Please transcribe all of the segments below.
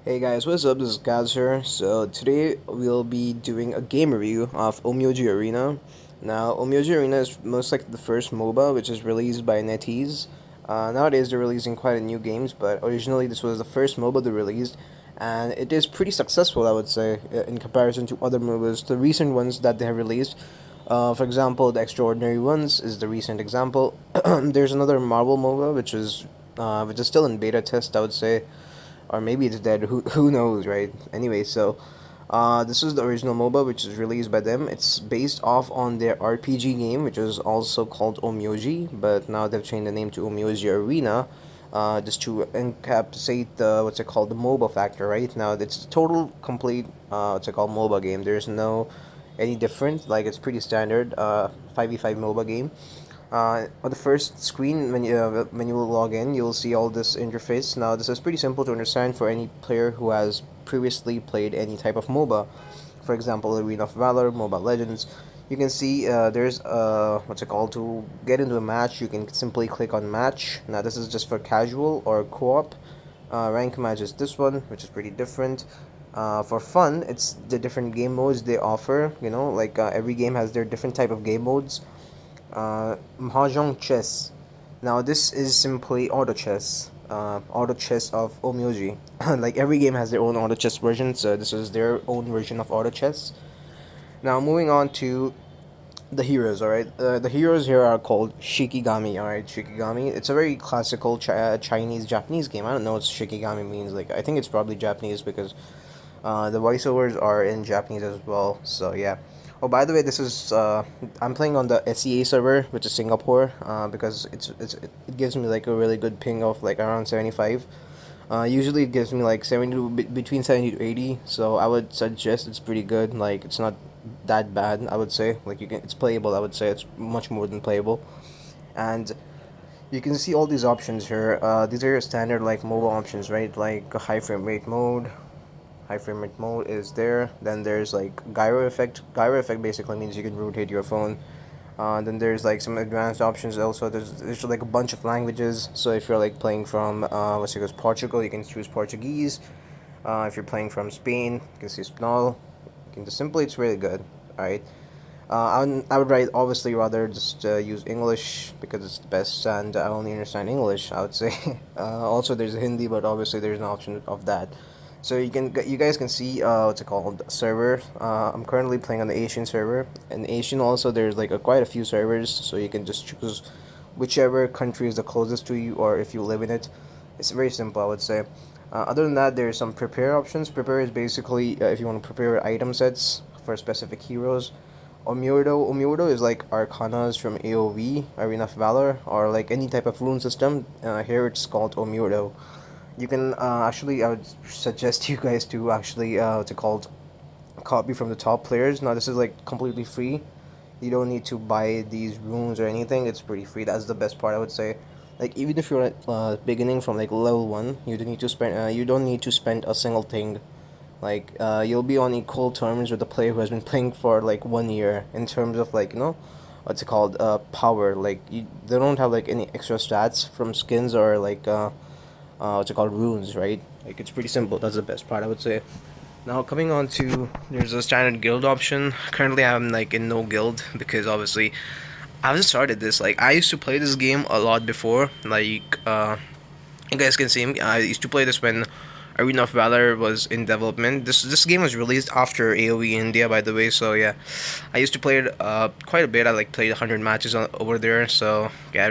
Hey guys, what's up? This is Gaz here. So today we'll be doing a game review of Onmyoji Arena. Now, Onmyoji Arena is most likely the first MOBA which is released by NetEase. Nowadays they're releasing quite a new games, but originally this was the first MOBA they released, and it is pretty successful, I would say, in comparison to other MOBAs. The recent ones that they have released, for example, the Extraordinary Ones is the recent example. There's another Marvel MOBA which is still in beta test, I would say, or maybe it's dead. Who knows, right? Anyway, so this is the original MOBA which is released by them. It's based off on their RPG game, which is also called Onmyoji, but now they've changed the name to Onmyoji Arena, just to encapsulate the what's it called, the MOBA factor. Right now, it's a total complete what's it called, MOBA game. There's no any different. Like, it's pretty standard 5v5 MOBA game. On the first screen, when you log in, you'll see all this interface. Now, this is pretty simple to understand for any player who has previously played any type of MOBA. For example, Arena of Valor, Mobile Legends. You can see there's what's it called, to get into a match. You can simply click on match. Now, this is just for casual or co-op. Rank match is this one, which is pretty different. For fun, it's the different game modes they offer. Like every game has their different type of game modes. Mahjong chess. Now this is simply auto chess of Onmyoji. Like, every game has their own auto chess version, so this is their own version of auto chess. Now, moving on to the heroes. All right, the heroes here are called Shikigami. All right, Shikigami. It's a very classical Chinese Japanese game. I don't know what Shikigami means. Like, I think it's probably Japanese because the voiceovers are in Japanese as well. So yeah. Oh, by the way, this is I'm playing on the SEA server, which is Singapore, because it gives me like a really good ping of like around 75. Usually it gives me like 70 to between 70 to 80. So I would suggest it's pretty good. Like, it's not that bad, I would say. Like, it's playable. I would say it's much more than playable, and you can see all these options here. These are your standard like mobile options, right? Like a high frame rate mode. High frame rate mode is there. Then there's like gyro effect. Gyro effect basically means you can rotate your phone. Then there's like some advanced options also. There's like a bunch of languages. So if you're like playing from let's say Portugal, you can choose Portuguese. If you're playing from Spain, you can see Spanish. You can just simply, it's really good. All right. I would obviously rather just use English because it's the best, and I only understand English, I would say. Also, there's Hindi, but obviously there's an option of that. So you guys can see what's it called, server. I'm currently playing on the Asian server. And Asian also, there's like quite a few servers, so you can just choose whichever country is the closest to you, or if you live in it. It's very simple, I would say. Other than that, there's some prepare options. Prepare is basically if you want to prepare item sets for specific heroes. Omurdo is like Arcanas from AoV, Arena of Valor, or like any type of rune system. Here it's called Omurdo. You can actually, I would suggest you guys to actually what's it called, copy from the top players. Now this is like completely free. You don't need to buy these runes or anything. It's pretty free. That's the best part, I would say. Like, even if you're beginning from like level 1, you don't need to spend a single thing. Like, you'll be on equal terms with the player who has been playing for like 1 year in terms of like, what's it called, power. Like, they don't have like any extra stats from skins or like what's it called, runes, right? Like, it's pretty simple. That's the best part, I would say. Now, coming on to, there's a standard guild option. Currently I'm like in no guild because obviously I just started this. Like, I used to play this game a lot before. Like, you guys can see me. I used to play this when Arena of Valor was in development. This game was released after AoE India, by the way. So yeah, I used to play it quite a bit. I like played 100 matches over there. So yeah,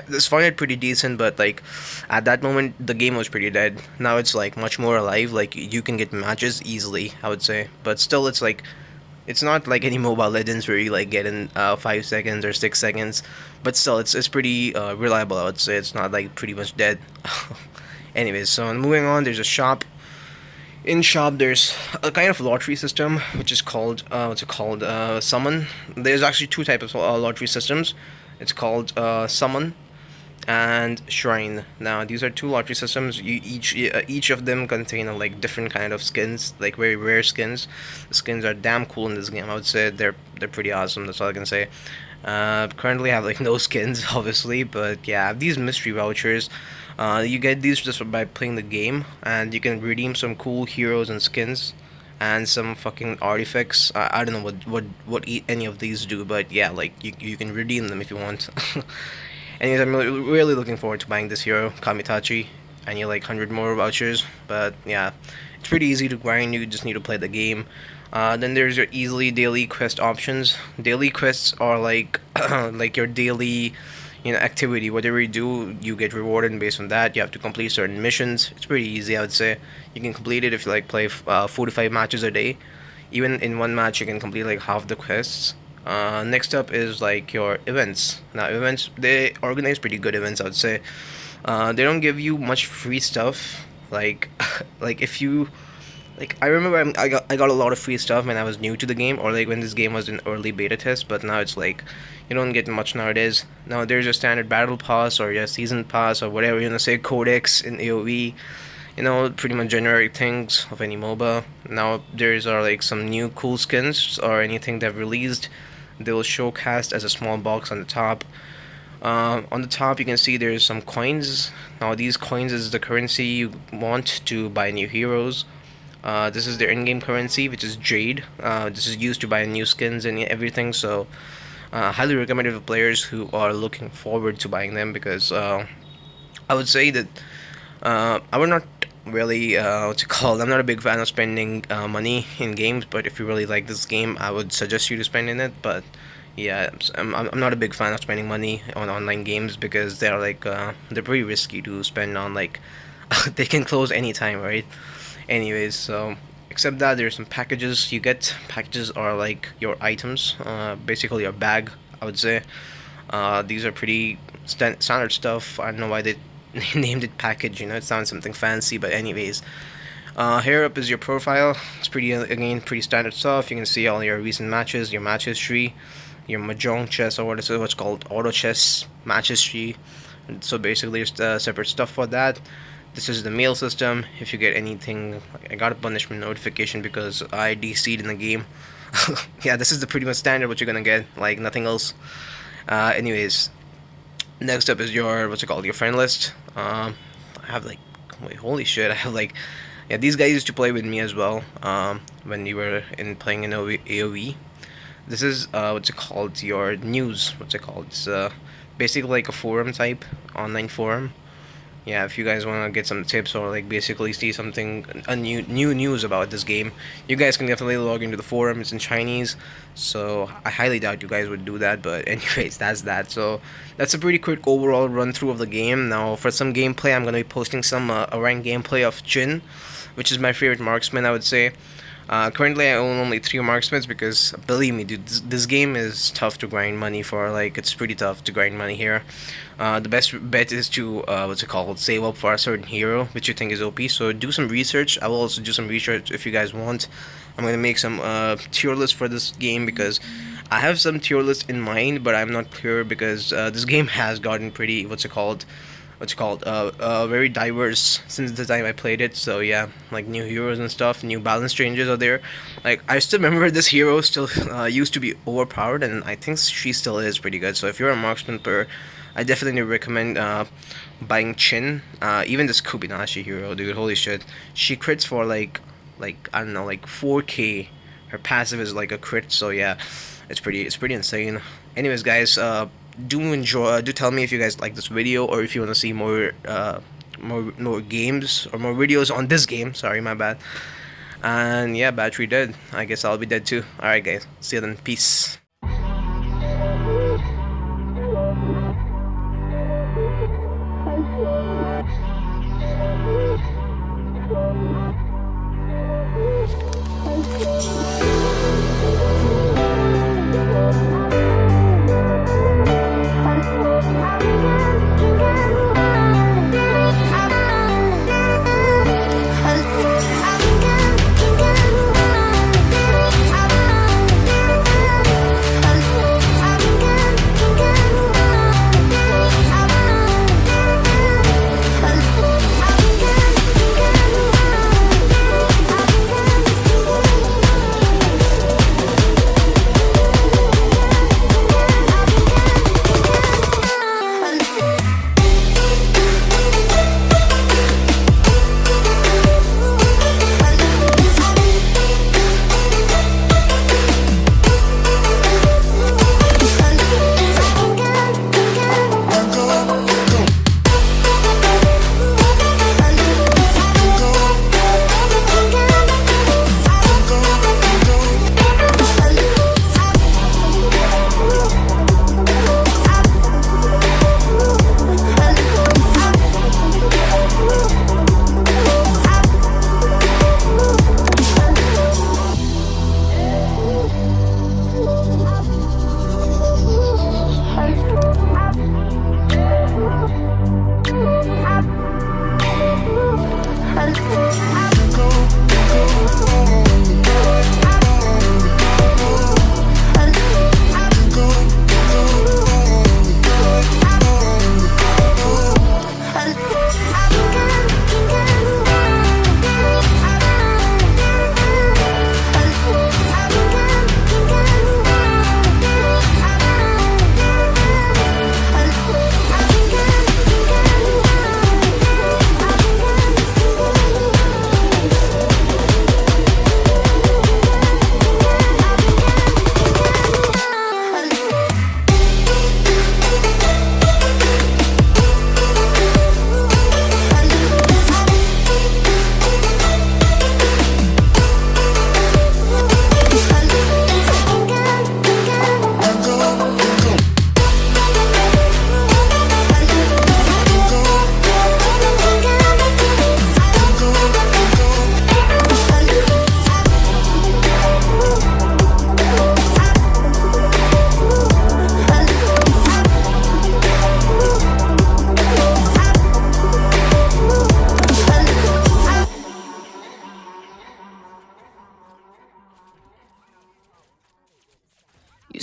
it's found it pretty decent. But like, at that moment, the game was pretty dead. Now it's like much more alive. Like, you can get matches easily, I would say. But still, it's like, it's not like any Mobile Legends where you like get in 5 seconds or 6 seconds. But still, it's pretty reliable, I would say. It's not like pretty much dead. Anyways, so moving on, there's a shop. In shop, there's a kind of lottery system, which is called, what's it called, summon. There's actually two types of lottery systems. It's called summon and shrine. Now, these are two lottery systems. Each of them contain like different kind of skins, like very rare skins. The skins are damn cool in this game. I would say they're pretty awesome. That's all I can say. Currently I have like no skins, obviously, but yeah, I have these mystery vouchers. You get these just by playing the game, and you can redeem some cool heroes and skins, and some fucking artifacts. I don't know what any of these do, but yeah, like you can redeem them if you want. Anyways, I'm really looking forward to buying this hero, Kamitachi. I need like 100 more vouchers, but yeah, it's pretty easy to grind. You just need to play the game. Then there's your easily daily quest options. Daily quests are like like your daily, activity. Whatever you do, you get rewarded based on that. You have to complete certain missions. It's pretty easy, I would say. You can complete it if you like play 4 to 5 matches a day. Even in one match, you can complete like half the quests. Next up is like your events. Now events, they organize pretty good events, I would say. They don't give you much free stuff. Like like if you like, I remember I got a lot of free stuff when I was new to the game, or like when this game was in early beta test. But now it's like you don't get much nowadays. Now there's a standard battle pass or your season pass or whatever you wanna say, codex in AoE. Pretty much generic things of any MOBA. Now there's are like some new cool skins or anything they've released. They will showcast as a small box on the top. On the top you can see there's some coins. Now these coins is the currency you want to buy new heroes. This is their in-game currency, which is Jade. This is used to buy new skins and everything, so highly recommended for players who are looking forward to buying them, because I would say that I would not really, I'm not a big fan of spending money in games, but if you really like this game, I would suggest you to spend in it. But yeah, I'm not a big fan of spending money on online games, because they're like they're pretty risky to spend on, like they can close anytime, right? Anyways, so except that there's some packages you get. Packages are like your items, basically your bag, I would say. These are pretty standard stuff. I don't know why they named it package, it sounds something fancy, but anyways. Here up is your profile. It's pretty, again, pretty standard stuff. You can see all your recent matches, your match history, your mahjong chess, or what's called auto chess match history. So basically there's separate stuff for that. This is the mail system. If you get anything, I got a punishment notification because I DC'd in the game. Yeah, this is the pretty much standard what you're gonna get, like nothing else. Anyways, next up is your your friend list. I have like, wait, holy shit, I have like, yeah, these guys used to play with me as well. When you were playing in AoE. This is your news. It's basically like a forum type, online forum. Yeah, if you guys want to get some tips or like basically see something, new news about this game, you guys can definitely log into the forum. It's in Chinese, so I highly doubt you guys would do that. But anyways, that's that. So that's a pretty quick overall run through of the game. Now for some gameplay, I'm gonna be posting some a ranked gameplay of Jin, which is my favorite marksman, I would say. Currently I own only 3 marksmans, because believe me, dude, this game is tough to grind money for. Like, it's pretty tough to grind money here. The best bet is to save up for a certain hero which you think is OP. So do some research. I will also do some research if you guys want. I'm gonna make some tier list for this game, because I have some tier list in mind, but I'm not clear, because this game has gotten pretty very diverse since the time I played it. So yeah, like new heroes and stuff, new balance changes are there. Like, I still remember this hero still used to be overpowered, and I think she still is pretty good. So if you're a marksman player, I definitely recommend buying Chin. Even this Kubinashi hero, dude, holy shit, she crits for like I don't know, like 4k. Her passive is like a crit, so yeah, it's pretty insane. Anyways, guys, do tell me if you guys like this video, or if you want to see more games or more videos on this game. Sorry, my bad. And yeah, battery dead. I guess I'll be dead too. Alright guys, see you then. Peace.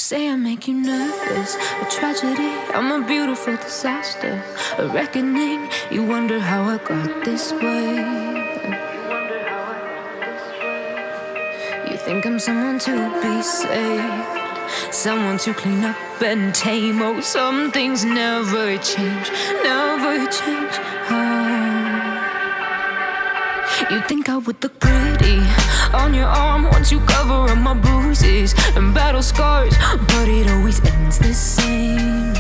say I make you nervous, a tragedy, I'm a beautiful disaster, a reckoning, you wonder how I got this way. You think I'm someone to be saved, someone to clean up and tame. Oh, some things never change, never change. You think I would look pretty on your arm once you cover up my bruises and battle scars, but it always ends the same.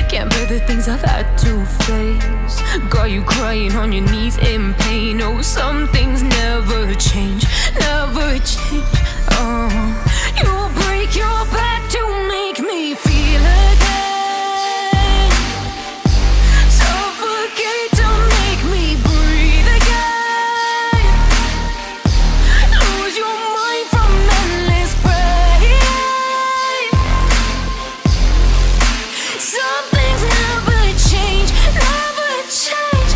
Can't bear the things I've had to face, got you crying on your knees in pain. Oh, some things never change, never change. You'll break your back to make me feel again, suffocate to make me breathe again, lose your mind from endless pain. Some things never change, never change.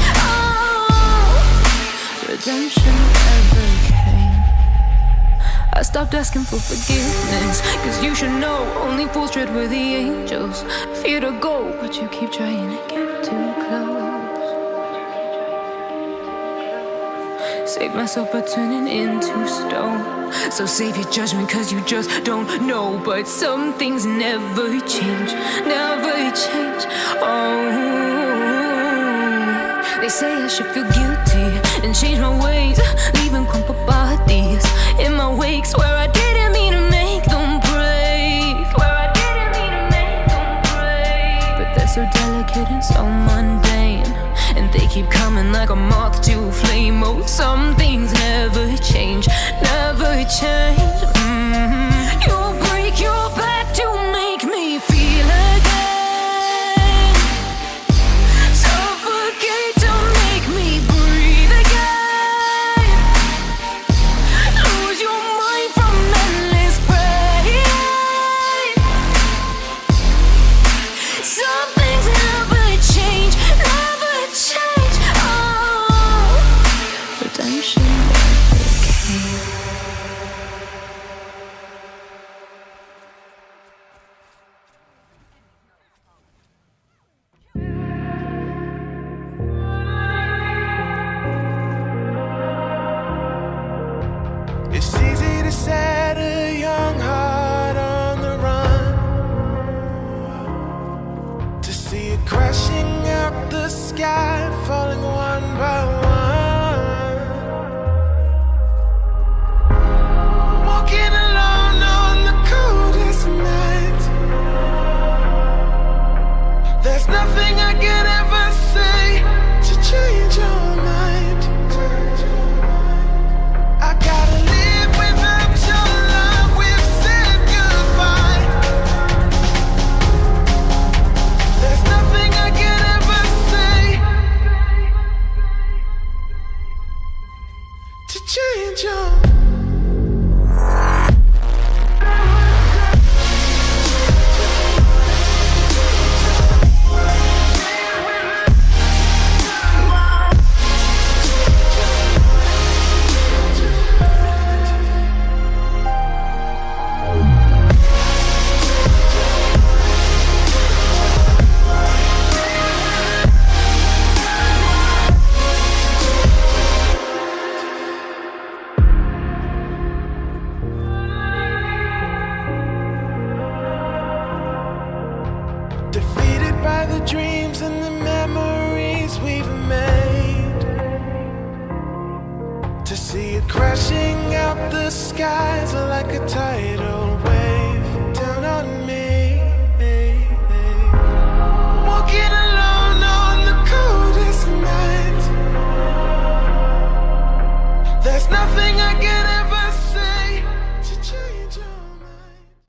Redemption never came. I stopped asking for forgiveness, cause you should know only fools tread where the angels fear to go, but you keep trying to get too close. Save myself by turning into stone, so save your judgment cause you just don't know. But some things never change, never change. They say I should feel guilty and change my ways, leaving crumpled bodies in my wake. Swear I didn't mean to make them break, swear I didn't mean to make them break. But they're so delicate and so mundane, and they keep coming like a moth to flame. Oh, some things never change, never change. You'll break your back to make me feel again, suffocate to make me breathe again, lose your mind from endless pain. Some things never change, never change. Redemption never came. It's easy to set a young heart on the run, to see it crashing out the sky, falling one by one. Walking alone on the coldest night, there's nothing I can ever say to change your mind. I gotta live without your love, we've said goodbye. There's nothing I can ever say to change your mind. Defeated by the dreams and the memories we've made, to see it crashing out the skies like a tidal wave.